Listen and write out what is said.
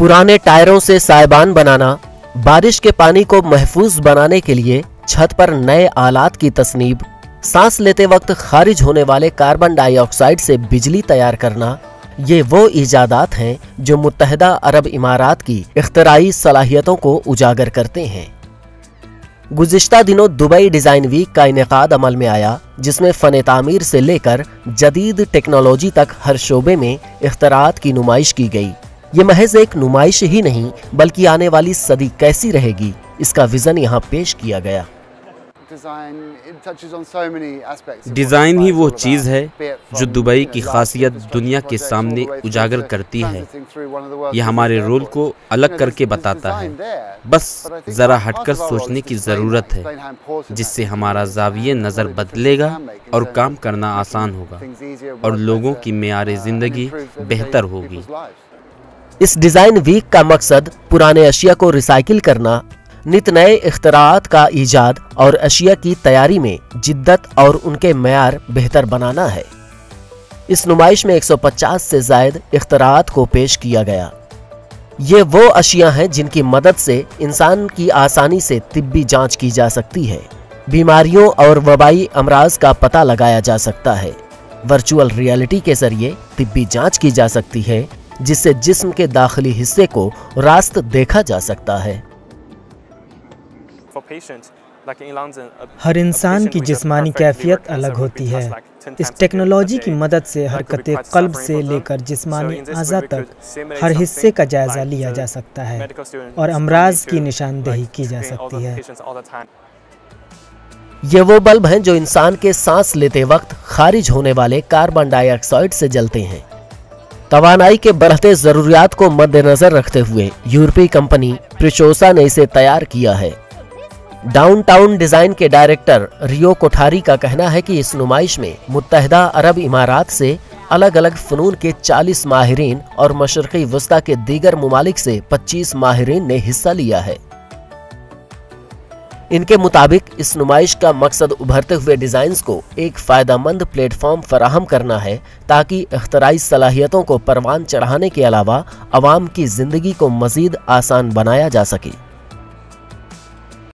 पुराने टायरों से साइबान बनाना, बारिश के पानी को महफूज बनाने के लिए छत पर नए आलात की तस्नीब, सांस लेते वक्त खारिज होने वाले कार्बन डाइऑक्साइड से बिजली तैयार करना, ये वो इजादात हैं जो मुत्तहिदा अरब इमारात की इख्तराई सलाहियतों को उजागर करते हैं। गुज़िश्ता दिनों दुबई डिज़ाइन वीक का इनेकाद अमल में आया, जिसमें फ़न तामीर से लेकर जदीद टेक्नोलॉजी तक हर शोबे में इख्तरात की नुमाइश की गई। ये महज एक नुमाइश ही नहीं बल्कि आने वाली सदी कैसी रहेगी, इसका विज़न यहाँ पेश किया गया। डिज़ाइन ही वो चीज़ है जो दुबई की खासियत दुनिया के सामने उजागर करती है। यह हमारे रोल को अलग करके बताता है। बस ज़रा हटकर सोचने की ज़रूरत है, जिससे हमारा ज़ाविये नज़र बदलेगा और काम करना आसान होगा और लोगों की मेयार ज़िंदगी बेहतर होगी। इस डिज़ाइन वीक का मकसद पुराने अशिया को रिसाइकिल करना, नित नए इख्तराआत का ईजाद और अशिया की तैयारी में जिद्दत और उनके मेयार बेहतर बनाना है। इस नुमाइश में 150 से ज़ायद इख्तराआत को पेश किया गया। ये वो अशिया हैं जिनकी मदद से इंसान की आसानी से तिब्बी जांच की जा सकती है, बीमारियों और वबाई अमराज का पता लगाया जा सकता है। वर्चुअल रियलिटी के जरिए तिब्बी जांच की जा सकती है, जिससे जिस्म के दाखिली हिस्से को रास्त देखा जा सकता है। हर इंसान की जिस्मानी कैफियत अलग होती है। इस टेक्नोलॉजी की मदद से हरकते कल्ब से लेकर जिस्मानी अज़ा तक हर हिस्से का जायजा लिया जा सकता है और अमराज की निशानदेही की जा सकती है। ये वो बल्ब हैं जो इंसान के सांस लेते वक्त खारिज होने वाले कार्बन डाइऑक्साइड से जलते हैं। तवानाई के बढ़ते जरूरियात को मद्देनजर रखते हुए यूरोपीय कंपनी प्रिशोसा ने इसे तैयार किया है। डाउनटाउन डिजाइन के डायरेक्टर रियो कोठारी का कहना है कि इस नुमाइश में मुत्तहिदा अरब इमारात से अलग अलग फ़नून के 40 माहिरीन और मशरक़ी वस्ता के दीगर मुमालिक से 25 माहिरीन ने हिस्सा लिया है। इनके मुताबिक इस नुमाइश का मकसद उभरते हुए डिज़ाइंस को एक फ़ायदेमंद प्लेटफॉर्म फराहम करना है, ताकि इख्तराई सलाहियतों को परवान चढ़ाने के अलावा अवाम की ज़िंदगी को मज़ीद आसान बनाया जा सके।